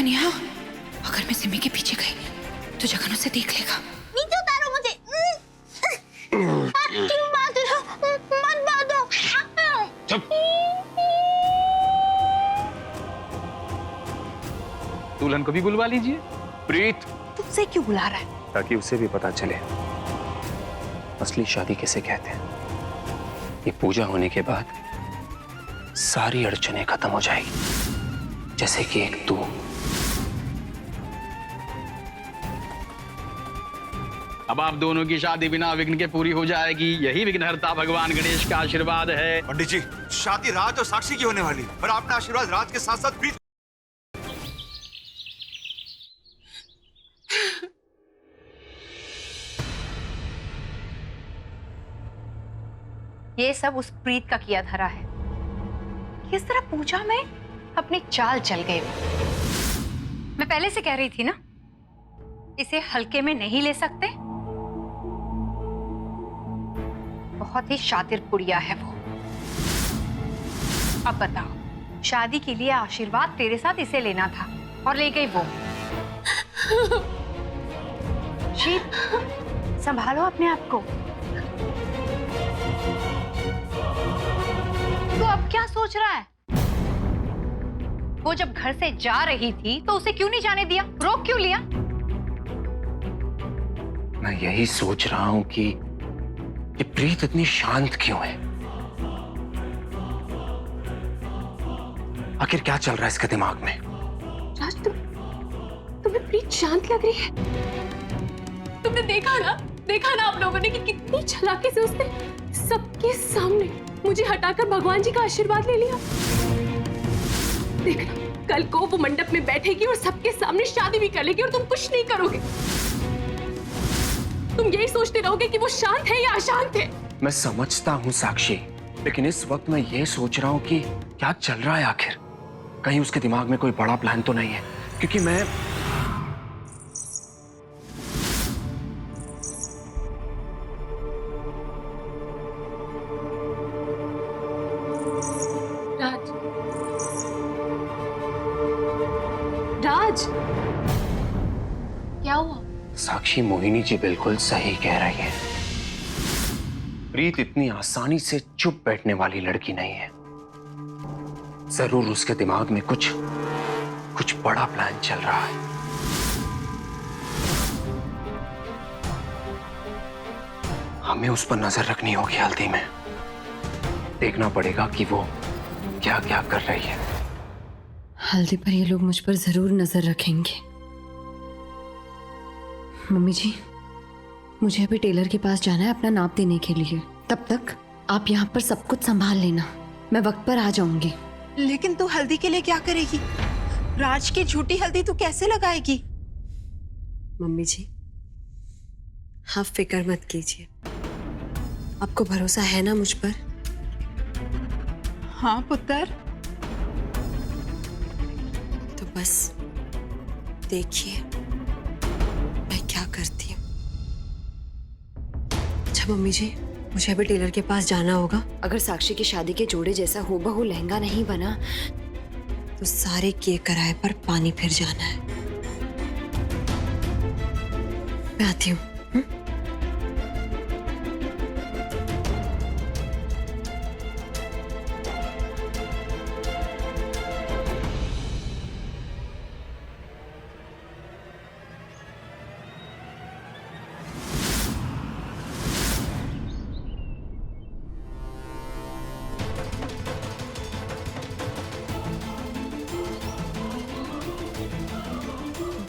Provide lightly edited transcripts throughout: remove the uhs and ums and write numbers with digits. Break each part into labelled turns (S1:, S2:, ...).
S1: कन्हैया, अगर मैं सिमी के पीछे गई तो जगन उसे देख लेगा।
S2: नीचे उतारो मुझे। क्यों बांध रहे हो? मत बांधो।
S3: चुप। दुल्हन को भी बुलवा लीजिए। प्रीत
S2: तुमसे क्यों बुला रहा है?
S4: ताकि उसे भी पता चले असली शादी किसे कहते हैं। ये पूजा होने के बाद सारी अड़चनें खत्म हो जाएगी, जैसे कि एक तू।
S3: अब आप दोनों की शादी बिना विघ्न के पूरी हो जाएगी। यही विघ्नहर्ता भगवान गणेश का आशीर्वाद है।
S5: पंडित जी, शादी राज और साक्षी की होने वाली, और आपका आशीर्वाद राज के साथ साथ प्रीत।
S6: ये सब उस प्रीत का किया धरा है। किस तरह पूजा में अपनी चाल चल गए। मैं पहले से कह रही थी ना, इसे हल्के में नहीं ले सकते। बहुत ही शातिर पुड़िया है वो। अब बताओ, शादी के लिए आशीर्वाद तेरे साथ इसे लेना था और ले गई वो। शीत, संभालो अपने आप को। तो अब क्या सोच रहा है? वो जब घर से जा रही थी तो उसे क्यों नहीं जाने दिया? रोक क्यों लिया?
S4: मैं यही सोच रहा हूं कि ये प्रीत इतनी शांत क्यों है। आखिर क्या चल रहा है इसके दिमाग में?
S7: राज, तुम्हें प्रीत शांत लग रही है। तुमने देखा ना आप लोगों ने कि कितनी चालाकी से उसने सबके सामने मुझे हटाकर भगवान जी का आशीर्वाद ले लिया। देखना, कल को वो मंडप में बैठेगी और सबके सामने शादी भी कर लेगी और तुम कुछ नहीं करोगे। तुम यही सोचते रहोगे कि वो शांत है या अशांत है।
S4: मैं समझता हूं साक्षी, लेकिन इस वक्त मैं ये सोच रहा हूं कि क्या चल रहा है आखिर। कहीं उसके दिमाग में कोई बड़ा प्लान तो नहीं है, क्योंकि मैं
S7: राज, क्या हुआ?
S4: साक्षी, मोहिनी जी बिल्कुल सही कह रही है। प्रीत इतनी आसानी से चुप बैठने वाली लड़की नहीं है। जरूर उसके दिमाग में कुछ बड़ा प्लान चल रहा है। हमें उस पर नजर रखनी होगी हल्दी में। देखना पड़ेगा कि वो क्या क्या कर रही है।
S1: हल्दी पर ये लोग मुझ पर जरूर नजर रखेंगे। मम्मी जी, मुझे अभी टेलर के पास जाना है अपना नाप देने के लिए। तब तक आप यहाँ पर सब कुछ संभाल लेना, मैं वक्त पर आ जाऊंगी।
S8: लेकिन तू हल्दी के लिए क्या करेगी? राज की झूठी हल्दी तू कैसे लगाएगी?
S7: मम्मी जी, आप फिक्र मत कीजिए। आपको भरोसा है ना मुझ पर?
S8: हाँ पुत्र।
S7: तो बस देखिए मैं क्या करती हूँ। अच्छा मम्मी जी, मुझे अभी टेलर के पास जाना होगा।
S1: अगर साक्षी की शादी के जोड़े जैसा हूबहू लहंगा नहीं बना
S7: तो सारे किए कराए पर पानी फिर जाना है। मैं आती हूँ।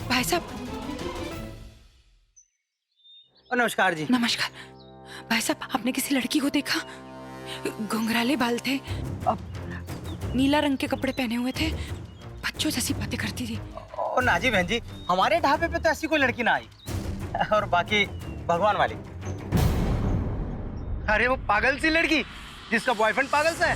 S1: भाई साहब।
S9: नमस्कार जी।
S1: नमस्कार भाई साहब, आपने किसी लड़की को देखा? घुंघराले बाल थे, नीला रंग के कपड़े पहने हुए थे, बच्चों जैसी बातें करती थी।
S9: ओ ना जी बहन जी, हमारे ढाबे पे तो ऐसी कोई लड़की ना आई। और बाकी भगवान वाली, अरे वो पागल सी लड़की जिसका बॉयफ्रेंड पागल सा है।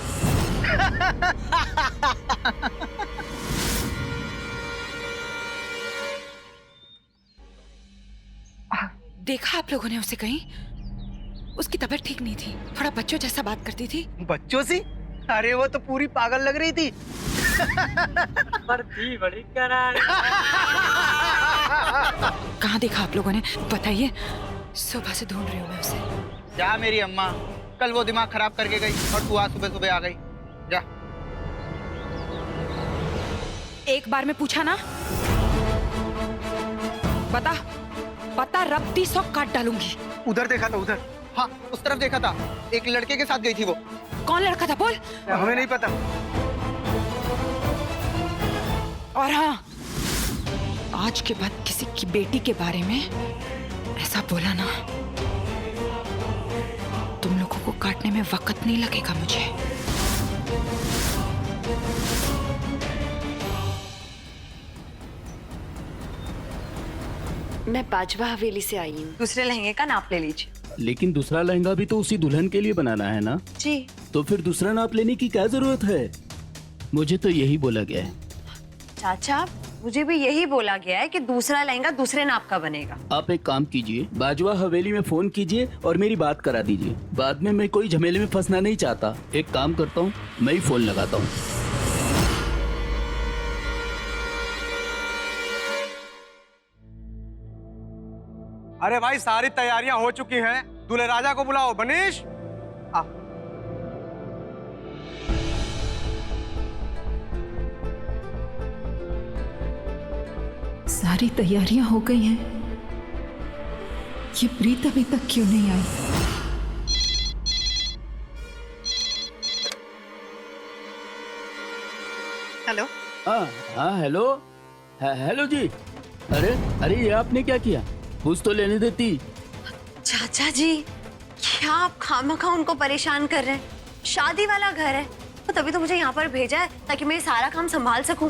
S1: देखा आप लोगों ने उसे कहीं? उसकी तबीयत ठीक नहीं थी, थोड़ा बच्चों जैसा बात करती थी।
S9: बच्चों सी? अरे वो तो पूरी पागल लग रही थी। पर थी बड़ी करार।
S1: कहाँ देखा आप लोगों ने? बताइए, सुबह से ढूंढ रही हूँ मैं उसे।
S9: जा मेरी अम्मा, कल वो दिमाग खराब करके गई और तू आज सुबह सुबह आ गई। जा।
S1: एक बार में पूछा ना, पता रब्ती सौ काट डालूंगी।
S9: उधर देखा था, उधर। हाँ, उस तरफ देखा था। एक लड़के के साथ गई थी वो।
S1: कौन लड़का था? बोल।
S9: हमें नहीं पता।
S1: और हाँ, आज के बाद किसी की बेटी के बारे में ऐसा बोला ना, तुम लोगों को काटने में वक्त नहीं लगेगा मुझे।
S10: मैं बाजवा हवेली से आई हूँ। दूसरे लहंगे का नाप ले लीजिए।
S11: लेकिन दूसरा लहंगा भी तो उसी दुल्हन के लिए बनाना है ना?
S10: जी।
S11: तो फिर दूसरा नाप लेने की क्या जरूरत है? मुझे तो यही बोला गया है।
S10: चाचा, मुझे भी यही बोला गया है कि दूसरा लहंगा दूसरे नाप का बनेगा।
S11: आप एक काम कीजिए, बाजवा हवेली में फोन कीजिए और मेरी बात करा दीजिए। बाद में मैं कोई झमेले में फंसना नहीं चाहता। एक काम करता हूँ, मैं ही फोन लगाता हूँ।
S5: अरे भाई, सारी तैयारियां हो चुकी हैं। दूल्हे राजा को बुलाओ। बनीश, आ।
S8: सारी तैयारियां हो गई हैं। ये प्रीत अभी तक क्यों नहीं आई?
S10: हेलो।
S11: हाँ हेलो। हेलो जी। अरे ये आपने क्या किया? पूछ तो लेने देती।
S10: चाचा जी, क्या आप खामखा उनको परेशान कर रहे हैं? शादी वाला घर है, तो तभी तो मुझे यहाँ पर भेजा है ताकि मैं सारा काम संभाल सकूं।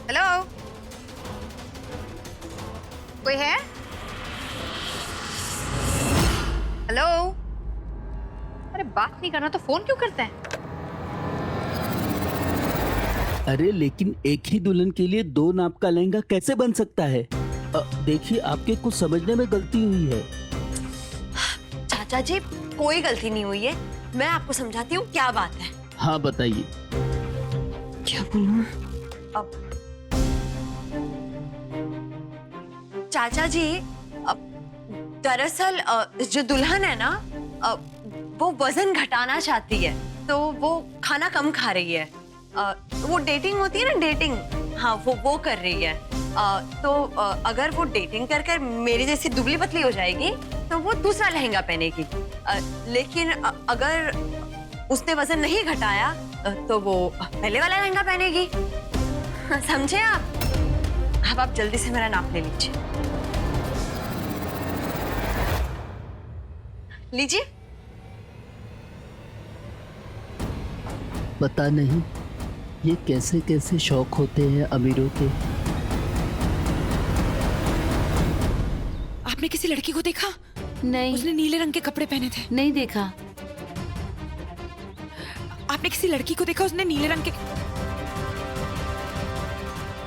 S10: हेलो, कोई है? हेलो। अरे बात नहीं करना तो फोन क्यों करते हैं?
S11: अरे लेकिन एक ही दुल्हन के लिए दो नाप का लहंगा कैसे बन सकता है? देखिए, आपके कुछ समझने में गलती हुई है।
S10: चाचा जी, कोई गलती नहीं हुई है। मैं आपको समझाती हूँ क्या बात है।
S11: हाँ बताइए।
S10: क्या बोलूं? अब चाचा जी, दरअसल जो दुल्हन है ना, वो वजन घटाना चाहती है, तो वो खाना कम खा रही है। वो डेटिंग होती है ना, डेटिंग, हाँ वो कर रही है। तो अगर वो डेटिंग कर कर मेरी जैसी दुबली पतली हो जाएगी तो वो दूसरा लहंगा पहनेगी। लेकिन अगर उसने वजन नहीं घटाया तो वो पहले वाला लहंगा पहनेगी। समझे आप? अब आप जल्दी से मेरा नाप ले लीजिए।
S11: पता नहीं ये कैसे कैसे शौक होते हैं अमीरों के।
S1: आपने किसी लड़की को देखा?
S10: नहीं।
S1: उसने नीले रंग के कपड़े पहने थे।
S10: नहीं देखा।
S1: आपने किसी लड़की को देखा? उसने नीले रंग के,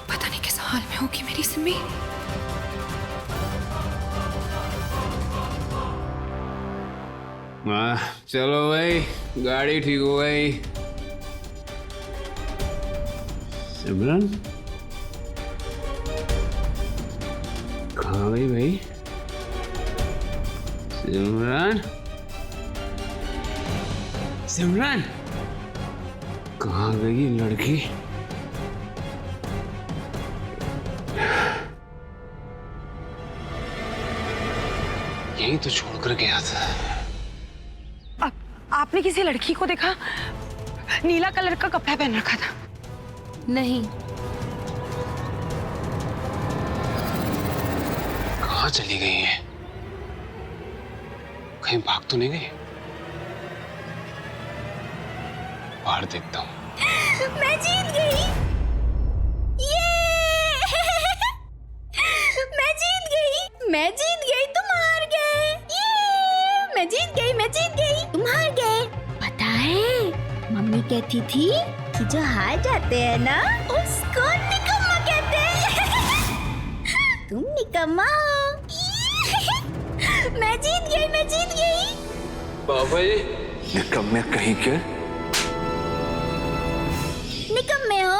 S1: पता नहीं किस हाल में होगी मेरी सिमी।
S12: चलो भाई, गाड़ी ठीक हो गई। सिमरन कहाँ गई भाई? सिमरन कहाँ गई ये लड़की? यही तो छोड़कर गया था।
S1: आपने किसी लड़की को देखा? नीला कलर का कपड़ा पहन रखा था।
S10: नहीं।
S12: कहाँ चली गई है? कहीं भाग तो नहीं गई? बाहर देखता हूँ।
S2: मैं जीत गई। मैं जीत गई, तुम हार गए। मैं जीत गई, तुम हार गए। पता है, मम्मी कहती थी कि जो हार जाते हैं ना, उसको निकम्मा कहते हैं। तुम निकम्मा हो। मैं जीत गई।
S12: पापा जी,
S5: निकम्मे कहीं के।
S2: निकम्मे हो,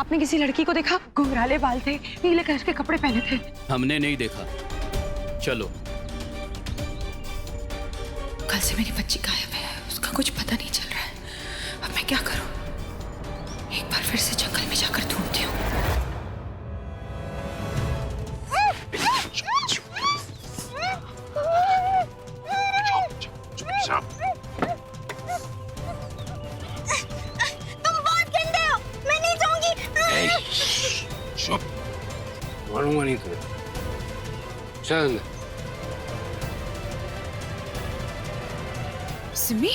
S1: आपने किसी लड़की को देखा? घुंघराले बाल थे, नीले कलर के कपड़े पहने थे।
S11: हमने नहीं देखा। चलो।
S1: कल से मेरी बच्ची गायब है, उसका कुछ पता नहीं चल रहा है। अब मैं क्या करूं? एक बार फिर से जंगल में जाकर ढूंढती हूँ।
S2: तुम बहुत गंदे हो, मैं नहीं जाऊंगी।
S12: चुप, मारूंगा नहीं तुझे। चल।
S1: सिमी,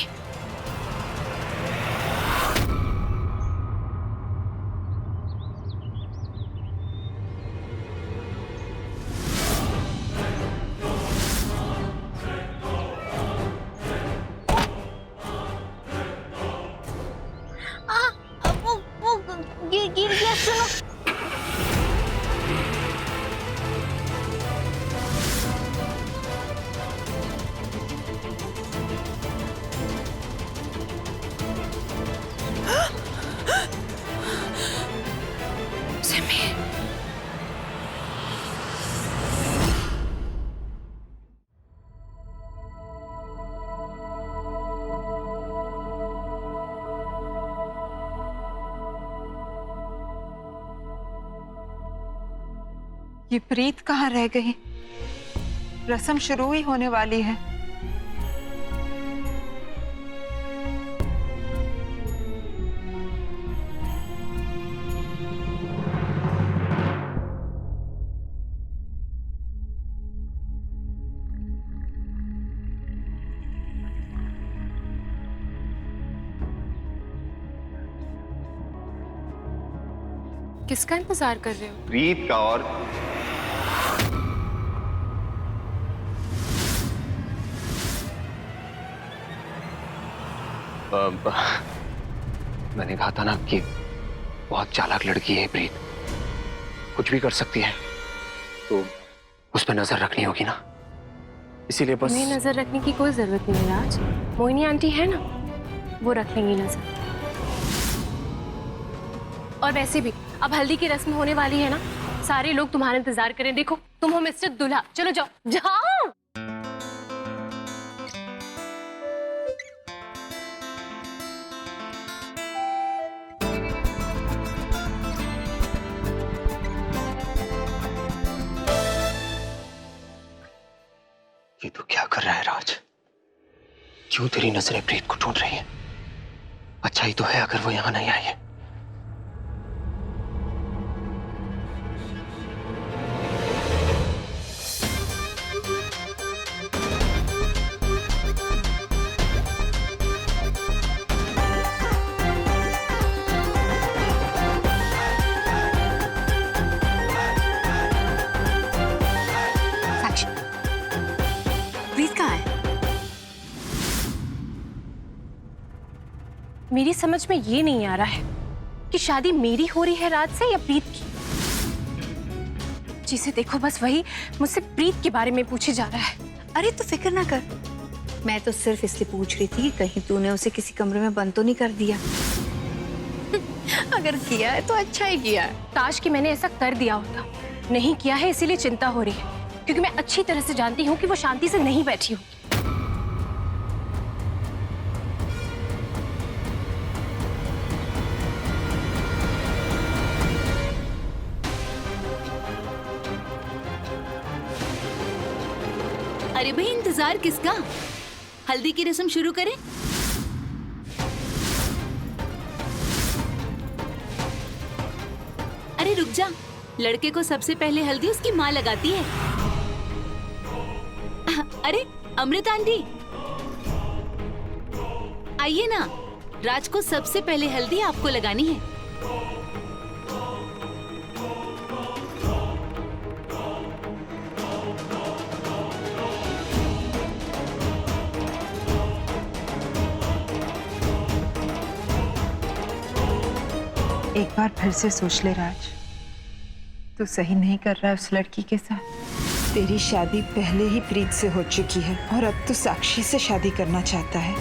S2: वो गिर गया, सुनो।
S1: सिमी,
S8: ये प्रीत कहाँ रह गई? रस्म शुरू ही होने वाली है।
S7: किसका इंतजार कर रहे हो?
S4: प्रीत का। और मैंने कहा था ना कि बहुत चालाक लड़की है प्रीत, कुछ भी कर सकती है, तो उस पर नजर रखनी होगी ना, इसीलिए बस।
S7: तुम्हें नजर रखने की कोई जरूरत नहीं है राज। मोहिनी आंटी है ना, वो रख लेंगी नजर। और वैसे भी अब हल्दी की रस्म होने वाली है ना, सारे लोग तुम्हारा इंतजार करें। देखो तुम हो मिस्टर दूल्हा, चलो जाओ जाओ।
S4: ये तो क्या कर रहा है राज? क्यों तेरी नजरें प्रीत को ढूंढ रही हैं? अच्छा ही तो है अगर वो यहां नहीं आई है।
S7: मेरी समझ में ये नहीं आ रहा है कि शादी मेरी हो रही है राज से या प्रीत की। जिसे देखो बस वही मुझसे प्रीत के बारे में पूछे जा रहा है।
S6: अरे तो फिक्र ना कर, मैं तो सिर्फ इसलिए पूछ रही थी कि कहीं तूने उसे किसी कमरे में बंद तो नहीं कर दिया। अगर किया है तो अच्छा ही किया है।
S7: काश कि मैंने ऐसा कर दिया होता। नहीं किया है इसीलिए चिंता हो रही है, क्योंकि मैं अच्छी तरह से जानती हूँ कि वो शांति से नहीं बैठी होगी।
S10: अरे भाई इंतजार किसका? हल्दी की रस्म शुरू करें? अरे रुक जा, लड़के को सबसे पहले हल्दी उसकी माँ लगाती है। अरे अमृता आंटी आइए ना, राज को सबसे पहले हल्दी आपको लगानी है।
S8: एक बार फिर से सोच ले राज, तू सही नहीं कर रहा है उस लड़की के साथ। तेरी शादी पहले ही प्रीत से हो चुकी है और अब तू साक्षी से शादी करना चाहता है।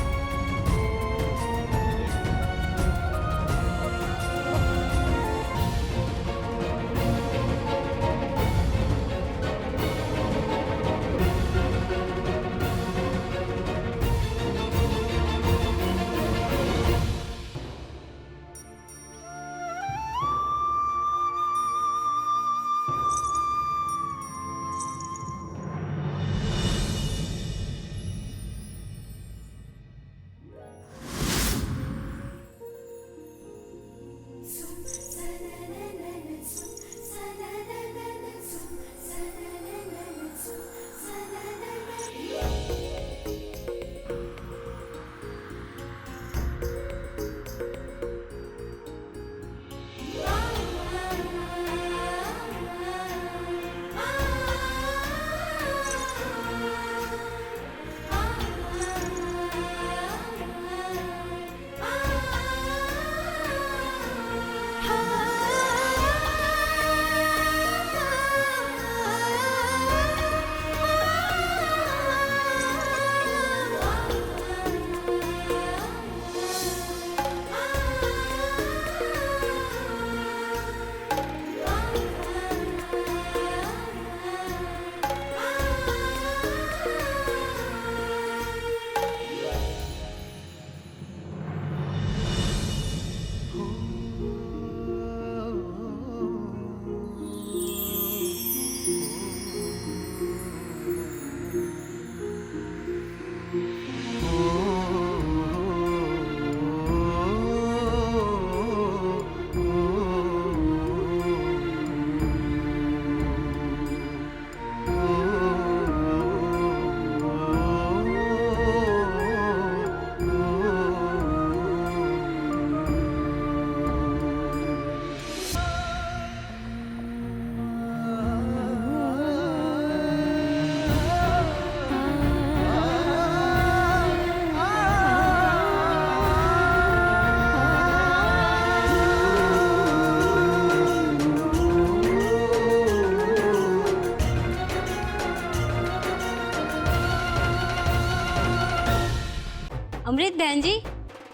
S2: अमृत बहन जी,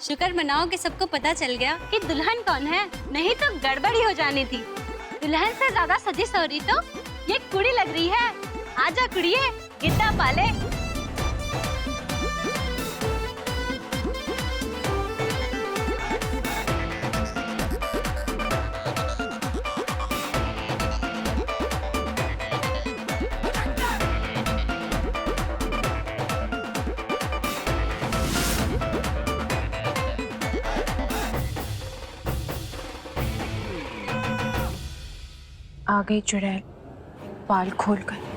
S2: शुक्र मनाओ कि सबको पता चल गया कि दुल्हन कौन है, नहीं तो गड़बड़ी हो जानी थी। दुल्हन से ज्यादा सजी सवरी तो ये कुड़ी लग रही है। आजा कुड़िए, गिद्दा पाले।
S8: आ गई चुड़ैल बाल खोलकर।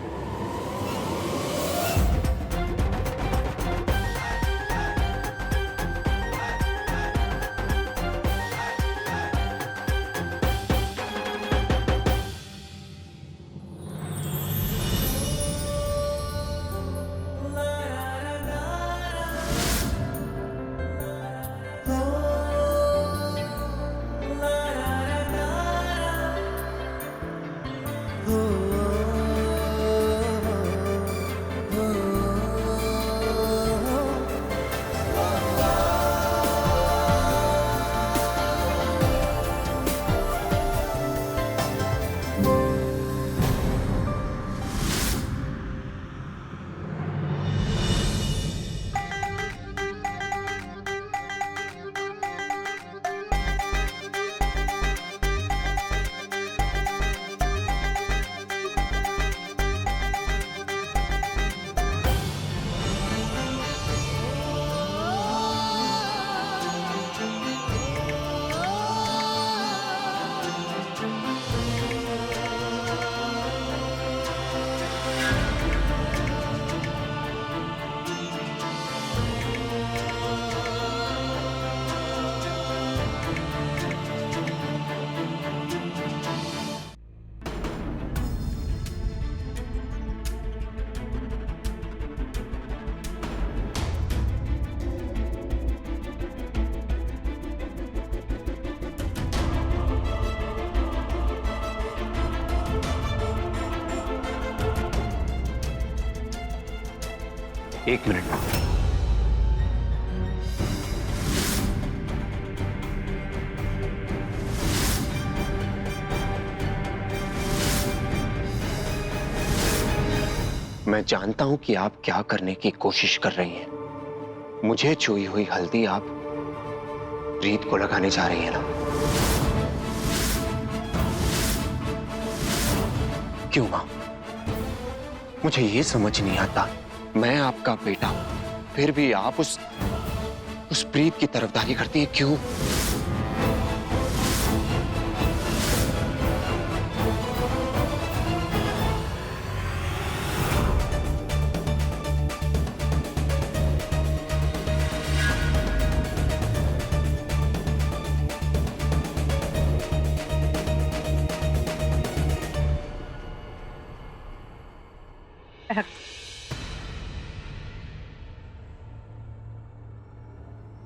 S4: एक मिनट में। मैं जानता हूं कि आप क्या करने की कोशिश कर रही हैं। मुझे छुई हुई हल्दी आप प्रीत को लगाने जा रही है ना? क्यों मां? मुझे ये समझ नहीं आता, मैं आपका बेटा हूं, फिर भी आप उस प्रीत की तरफदारी करती है, क्यों?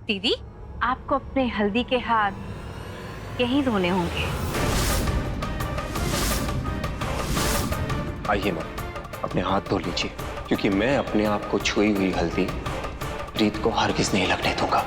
S6: दीदी, आपको अपने हल्दी के हाथ यहीं धोने होंगे।
S4: आइए मां, अपने हाथ धो लीजिए, क्योंकि मैं अपने आप को छुई हुई हल्दी प्रीत को हरगिज नहीं लगने दूंगा।